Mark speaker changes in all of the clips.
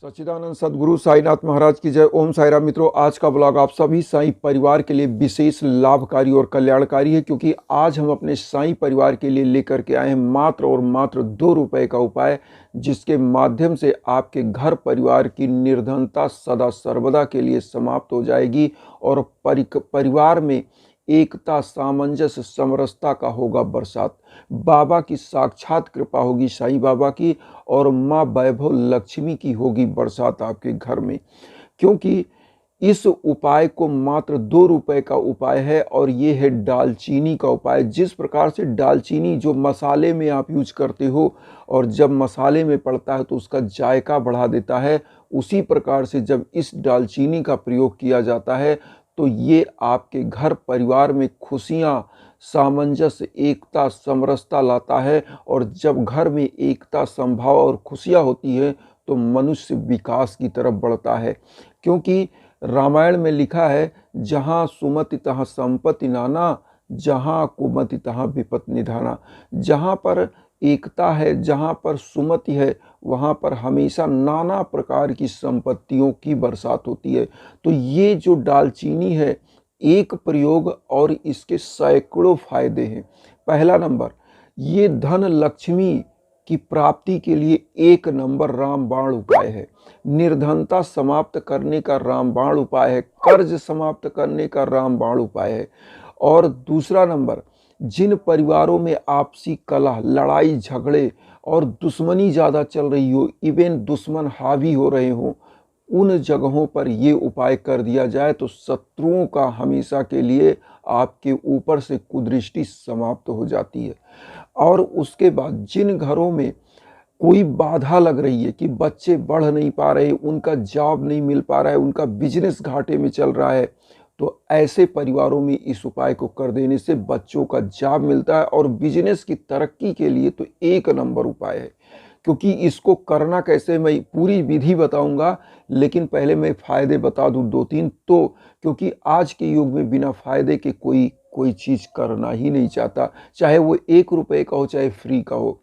Speaker 1: सच्चिदानंद सद्गुरु साईनाथ महाराज की जय। ओम साईराम। मित्रों, आज का ब्लॉग आप सभी साईं परिवार के लिए विशेष लाभकारी और कल्याणकारी है, क्योंकि आज हम अपने साईं परिवार के लिए लेकर के आए हैं मात्र और मात्र 2 रुपए का उपाय, जिसके माध्यम से आपके घर परिवार की निर्धनता सदा सर्वदा के लिए समाप्त हो जाएगी और परिवार में एकता, सामंजस्य, समरसता का होगा बरसात। बाबा की साक्षात कृपा होगी, साईं बाबा की, और माँ वैभव लक्ष्मी की होगी बरसात आपके घर में। क्योंकि इस उपाय को मात्र 2 रुपए का उपाय है और ये है दालचीनी का उपाय। जिस प्रकार से दालचीनी जो मसाले में आप यूज करते हो और जब मसाले में पड़ता है तो उसका जायका बढ़ा देता है, उसी प्रकार से जब इस दालचीनी का प्रयोग किया जाता है तो ये आपके घर परिवार में खुशियाँ, सामंजस्य, एकता, समरसता लाता है। और जब घर में एकता, समभाव और खुशियाँ होती है तो मनुष्य विकास की तरफ बढ़ता है। क्योंकि रामायण में लिखा है, जहाँ सुमति तहाँ संपत्ति नाना, जहाँ कुमति तहाँ विपत्ति निधाना। जहाँ पर एकता है, जहाँ पर सुमति है, वहाँ पर हमेशा नाना प्रकार की संपत्तियों की बरसात होती है। तो ये जो दालचीनी है, एक प्रयोग और इसके सैकड़ों फायदे हैं। पहला नंबर, ये धन लक्ष्मी की प्राप्ति के लिए 1 नंबर रामबाण उपाय है। निर्धनता समाप्त करने का रामबाण उपाय है। कर्ज समाप्त करने का रामबाण उपाय है। और दूसरा नंबर, जिन परिवारों में आपसी कलह, लड़ाई झगड़े और दुश्मनी ज़्यादा चल रही हो, इवन दुश्मन हावी हो रहे हो, उन जगहों पर ये उपाय कर दिया जाए तो शत्रुओं का हमेशा के लिए आपके ऊपर से कुदृष्टि समाप्त हो जाती है। और उसके बाद जिन घरों में कोई बाधा लग रही है कि बच्चे बढ़ नहीं पा रहे, उनका जॉब नहीं मिल पा रहा है, उनका बिजनेस घाटे में चल रहा है, तो ऐसे परिवारों में इस उपाय को कर देने से बच्चों का जॉब मिलता है और बिजनेस की तरक्की के लिए तो 1 नंबर उपाय है। क्योंकि इसको करना कैसे, मैं पूरी विधि बताऊंगा, लेकिन पहले मैं फ़ायदे बता दूं 2-3। तो क्योंकि आज के युग में बिना फ़ायदे के कोई चीज़ करना ही नहीं चाहता, चाहे वो 1 रुपए का हो, चाहे फ्री का हो।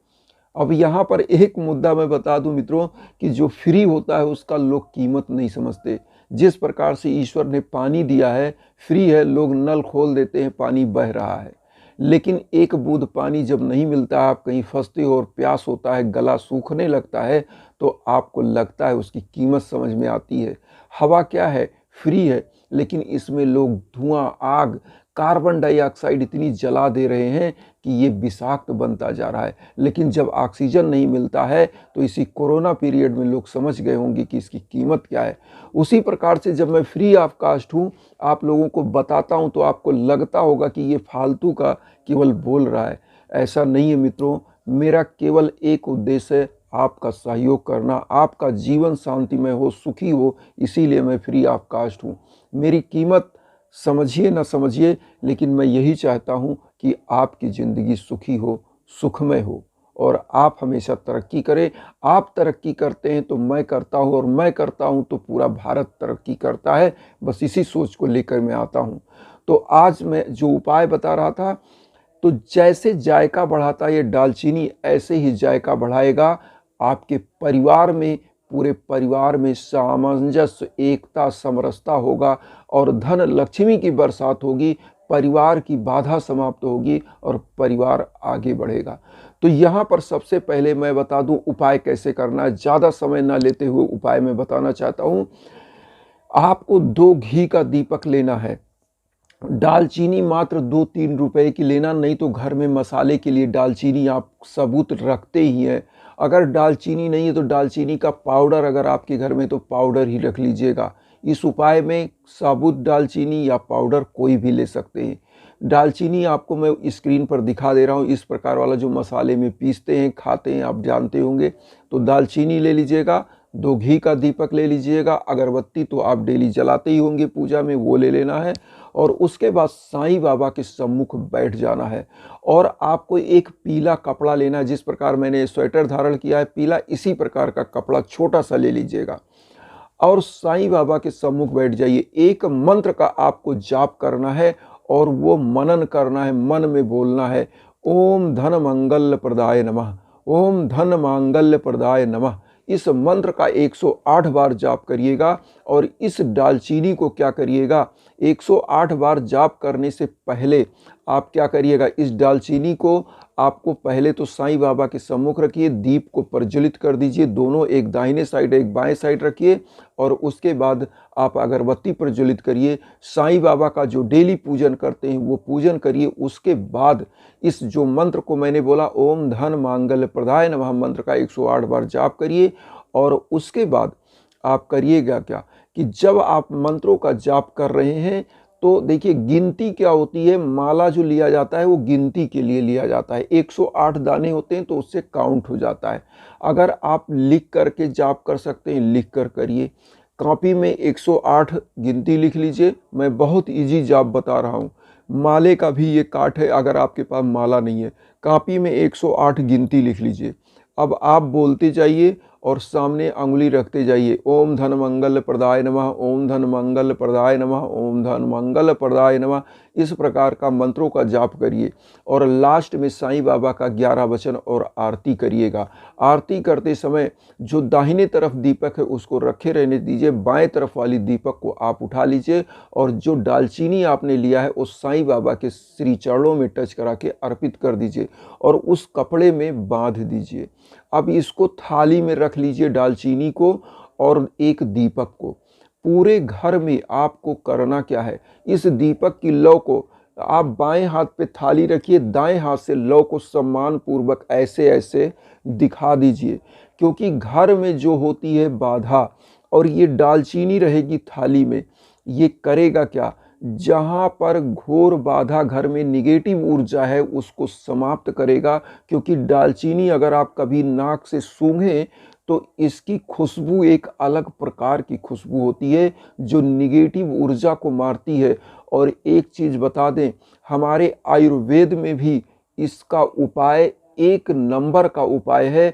Speaker 1: अब यहाँ पर एक मुद्दा मैं बता दूं मित्रों, कि जो फ्री होता है उसका लोग कीमत नहीं समझते। जिस प्रकार से ईश्वर ने पानी दिया है, फ्री है, लोग नल खोल देते हैं, पानी बह रहा है। लेकिन एक बूंद पानी जब नहीं मिलता, आप कहीं फंसते हो और प्यास होता है, गला सूखने लगता है, तो आपको लगता है, उसकी कीमत समझ में आती है। हवा क्या है? फ्री है, लेकिन इसमें लोग धुआं, आग, कार्बन डाइऑक्साइड इतनी जला दे रहे हैं कि ये विषाक्त बनता जा रहा है। लेकिन जब ऑक्सीजन नहीं मिलता है तो इसी कोरोना पीरियड में लोग समझ गए होंगे कि इसकी कीमत क्या है। उसी प्रकार से जब मैं फ्री ऑफ कास्ट हूँ, आप लोगों को बताता हूँ, तो आपको लगता होगा कि ये फालतू का केवल बोल रहा है। ऐसा नहीं है मित्रों, मेरा केवल एक उद्देश्य है, आपका सहयोग करना, आपका जीवन शांतिमय हो, सुखी हो, इसीलिए मैं फ्री ऑफ कास्ट हूँ। मेरी कीमत समझिए ना समझिए, लेकिन मैं यही चाहता हूँ कि आपकी ज़िंदगी सुखी हो, सुखमय हो और आप हमेशा तरक्की करें। आप तरक्की करते हैं तो मैं करता हूँ, और मैं करता हूँ तो पूरा भारत तरक्की करता है। बस इसी सोच को लेकर मैं आता हूँ। तो आज मैं जो उपाय बता रहा था, तो जैसे जायका बढ़ाता है ये दालचीनी, ऐसे ही जायका बढ़ाएगा आपके परिवार में। पूरे परिवार में सामंजस्य, एकता, समरसता होगा और धन लक्ष्मी की बरसात होगी। परिवार की बाधा समाप्त होगी और परिवार आगे बढ़ेगा। तो यहाँ पर सबसे पहले मैं बता दूं उपाय कैसे करना है। ज़्यादा समय ना लेते हुए उपाय मैं बताना चाहता हूँ। आपको 2 घी का दीपक लेना है। दालचीनी मात्र 2-3 रुपए की लेना, नहीं तो घर में मसाले के लिए दालचीनी आप सबूत रखते ही हैं। अगर दालचीनी नहीं है तो दालचीनी का पाउडर अगर आपके घर में, तो पाउडर ही रख लीजिएगा। इस उपाय में साबुत दालचीनी या पाउडर कोई भी ले सकते हैं। दालचीनी आपको मैं स्क्रीन पर दिखा दे रहा हूँ, इस प्रकार वाला जो मसाले में पीसते हैं, खाते हैं, आप जानते होंगे। तो दालचीनी ले लीजिएगा, 2 घी का दीपक ले लीजिएगा, अगरबत्ती तो आप डेली जलाते ही होंगे पूजा में, वो ले लेना है। और उसके बाद साईं बाबा के सम्मुख बैठ जाना है और आपको एक पीला कपड़ा लेना है। जिस प्रकार मैंने स्वेटर धारण किया है पीला, इसी प्रकार का कपड़ा छोटा सा ले लीजिएगा और साईं बाबा के सम्मुख बैठ जाइए। एक मंत्र का आपको जाप करना है और वो मनन करना है, मन में बोलना है, ओम धन मंगल प्रदाय नमः, ओम धन मांगल्य प्रदाय नमः। इस मंत्र का 108 बार जाप करिएगा। और इस दालचीनी को क्या करिएगा, 108 बार जाप करने से पहले आप क्या करिएगा, इस दालचीनी को आपको पहले तो साईं बाबा के सम्मुख रखिए, दीप को प्रज्वलित कर दीजिए, दोनों एक दाहिने साइड एक बाएं साइड रखिए। और उसके बाद आप अगरबत्ती प्रज्वलित करिए, साईं बाबा का जो डेली पूजन करते हैं वो पूजन करिए। उसके बाद इस जो मंत्र को मैंने बोला, ओम धन मांगल्य प्रदाय नमः मंत्र का 108 बार जाप करिए। और उसके बाद आप करिएगा क्या कि जब आप मंत्रों का जाप कर रहे हैं तो देखिए गिनती क्या होती है, माला जो लिया जाता है वो गिनती के लिए लिया जाता है। 108 दाने होते हैं तो उससे काउंट हो जाता है। अगर आप लिख करके जाप कर सकते हैं, लिख कर करिए, कॉपी में 108 गिनती लिख लीजिए। मैं बहुत इजी जाप बता रहा हूँ। माले का भी ये काट है, अगर आपके पास माला नहीं है, कॉपी में 108 गिनती लिख लीजिए। अब आप बोलते जाइए और सामने अंगुली रखते जाइए, ओम धन मंगल प्रदाय नमः, ओम धन मंगल प्रदाय नमः, ओम धन मंगल प्रदाय नमः। इस प्रकार का मंत्रों का जाप करिए और लास्ट में साईं बाबा का 11 वचन और आरती करिएगा। आरती करते समय जो दाहिने तरफ दीपक है उसको रखे रहने दीजिए, बाएं तरफ वाली दीपक को आप उठा लीजिए और जो दालचीनी आपने लिया है उस साईं बाबा के श्री चरणों में टच करा के अर्पित कर दीजिए और उस कपड़े में बांध दीजिए। अब इसको थाली में रख लीजिए, दालचीनी को और एक दीपक को। पूरे घर में आपको करना क्या है, इस दीपक की लौ को आप बाएं हाथ पे थाली रखिए, दाएं हाथ से लौ को सम्मान पूर्वक ऐसे ऐसे दिखा दीजिए। क्योंकि घर में जो होती है बाधा और ये दालचीनी रहेगी थाली में, ये करेगा क्या, जहाँ पर घोर बाधा घर में निगेटिव ऊर्जा है उसको समाप्त करेगा। क्योंकि दालचीनी अगर आप कभी नाक से सूंघें तो इसकी खुशबू एक अलग प्रकार की खुशबू होती है जो निगेटिव ऊर्जा को मारती है। और एक चीज़ बता दें, हमारे आयुर्वेद में भी इसका उपाय एक नंबर का उपाय है।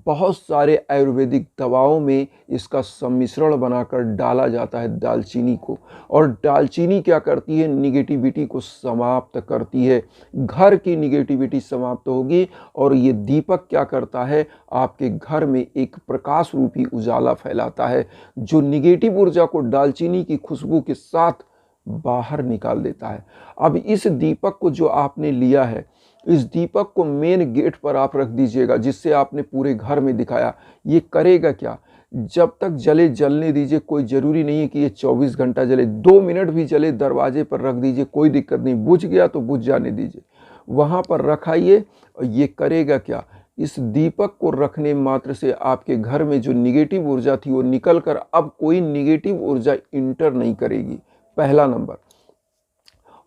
Speaker 1: बहुत सारे आयुर्वेदिक दवाओं में इसका सम्मिश्रण बनाकर डाला जाता है दालचीनी को। और दालचीनी क्या करती है, निगेटिविटी को समाप्त करती है, घर की निगेटिविटी समाप्त होगी। और ये दीपक क्या करता है, आपके घर में एक प्रकाश रूपी उजाला फैलाता है जो निगेटिव ऊर्जा को दालचीनी की खुशबू के साथ बाहर निकाल देता है। अब इस दीपक को जो आपने लिया है, इस दीपक को मेन गेट पर आप रख दीजिएगा, जिससे आपने पूरे घर में दिखाया। ये करेगा क्या, जब तक जले जलने दीजिए, कोई ज़रूरी नहीं है कि ये 24 घंटा जले, 2 मिनट भी जले दरवाजे पर रख दीजिए, कोई दिक्कत नहीं। बुझ गया तो बुझ जाने दीजिए, वहाँ पर रखाइए। और ये करेगा क्या, इस दीपक को रखने मात्र से आपके घर में जो निगेटिव ऊर्जा थी वो निकल कर अब कोई निगेटिव ऊर्जा इंटर नहीं करेगी, पहला नंबर।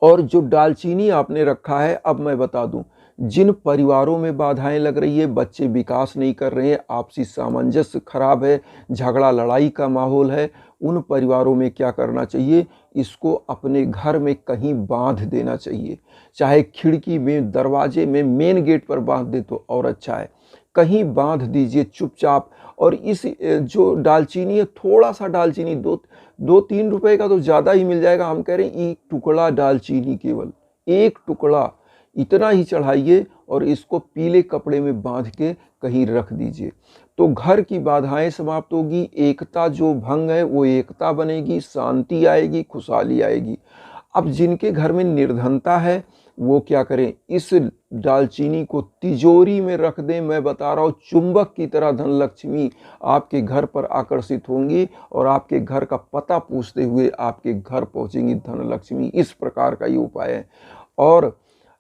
Speaker 1: और जो दालचीनी आपने रखा है, अब मैं बता दूं, जिन परिवारों में बाधाएं लग रही है, बच्चे विकास नहीं कर रहे हैं, आपसी सामंजस्य खराब है, झगड़ा लड़ाई का माहौल है, उन परिवारों में क्या करना चाहिए, इसको अपने घर में कहीं बांध देना चाहिए। चाहे खिड़की में, दरवाजे में, मेन गेट पर बांध दे तो और अच्छा है, कहीं बांध दीजिए चुपचाप। और इस जो दालचीनी है, थोड़ा सा दालचीनी, 2-3 रुपए का तो ज़्यादा ही मिल जाएगा। हम कह रहे हैं एक टुकड़ा दालचीनी, केवल एक टुकड़ा, इतना ही चढ़ाइए और इसको पीले कपड़े में बांध के कहीं रख दीजिए। तो घर की बाधाएं समाप्त होगी, एकता जो भंग है वो एकता बनेगी, शांति आएगी, खुशहाली आएगी। अब जिनके घर में निर्धनता है वो क्या करें, इस दालचीनी को तिजोरी में रख दें। मैं बता रहा हूँ, चुंबक की तरह धनलक्ष्मी आपके घर पर आकर्षित होंगी और आपके घर का पता पूछते हुए आपके घर पहुँचेंगी धनलक्ष्मी। इस प्रकार का ये उपाय है। और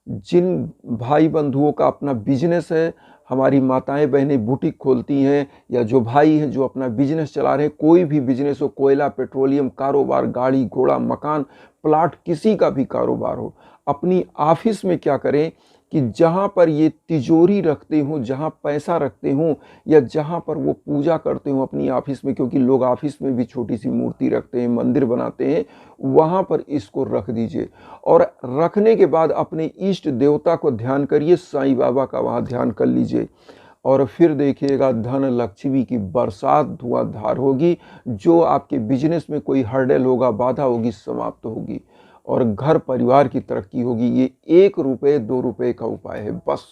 Speaker 1: जिन भाई बंधुओं का अपना बिजनेस है, हमारी माताएं बहनें बुटीक खोलती हैं, या जो भाई हैं जो अपना बिजनेस चला रहे हैं, कोई भी बिजनेस हो, कोयला, पेट्रोलियम कारोबार, गाड़ी घोड़ा, मकान, प्लाट, किसी का भी कारोबार हो, अपनी ऑफिस में क्या करें कि जहाँ पर ये तिजोरी रखते हों, जहाँ पैसा रखते हों, या जहाँ पर वो पूजा करते हों अपनी ऑफिस में, क्योंकि लोग ऑफिस में भी छोटी सी मूर्ति रखते हैं, मंदिर बनाते हैं, वहाँ पर इसको रख दीजिए। और रखने के बाद अपने इष्ट देवता को ध्यान करिए, साईं बाबा का वहाँ ध्यान कर लीजिए। और फिर देखिएगा धन लक्ष्मी की बरसात धुआंधार होगी। जो आपके बिजनेस में कोई हर्डल होगा, बाधा होगी, समाप्त होगी और घर परिवार की तरक्की होगी। ये 1 रुपये 2 रुपये का उपाय है बस।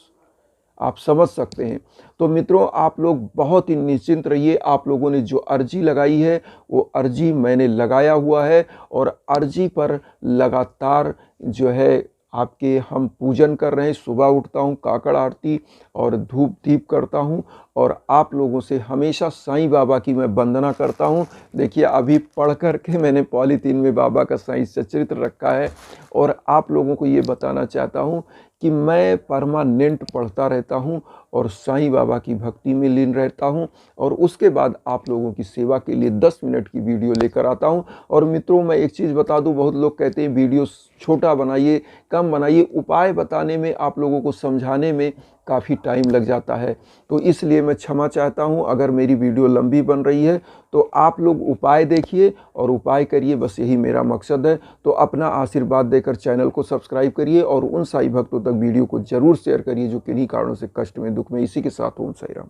Speaker 1: आप समझ सकते हैं। तो मित्रों, आप लोग बहुत ही निश्चिंत रहिए। आप लोगों ने जो अर्जी लगाई है वो अर्जी मैंने लगाया हुआ है और अर्जी पर लगातार जो है आपके हम पूजन कर रहे हैं। सुबह उठता हूँ, काकड़ आरती और धूप दीप करता हूँ और आप लोगों से हमेशा साईं बाबा की मैं वंदना करता हूँ। देखिए, अभी पढ़ कर के मैंने पॉलीथीन में बाबा का साईं सचित्र रखा है और आप लोगों को ये बताना चाहता हूँ कि मैं परमानेंट पढ़ता रहता हूँ और साईं बाबा की भक्ति में लीन रहता हूँ और उसके बाद आप लोगों की सेवा के लिए 10 मिनट की वीडियो लेकर आता हूँ। और मित्रों, मैं एक चीज़ बता दूँ, बहुत लोग कहते हैं वीडियो छोटा बनाइए, कम बनाइए। उपाय बताने में, आप लोगों को समझाने में काफ़ी टाइम लग जाता है, तो इसलिए मैं क्षमा चाहता हूं अगर मेरी वीडियो लंबी बन रही है। तो आप लोग उपाय देखिए और उपाय करिए, बस यही मेरा मकसद है। तो अपना आशीर्वाद देकर चैनल को सब्सक्राइब करिए और उन साईं भक्तों तक वीडियो को जरूर शेयर करिए जो किन्हीं कारणों से कष्ट में, दुख में। इसी के साथ ओम साईं राम।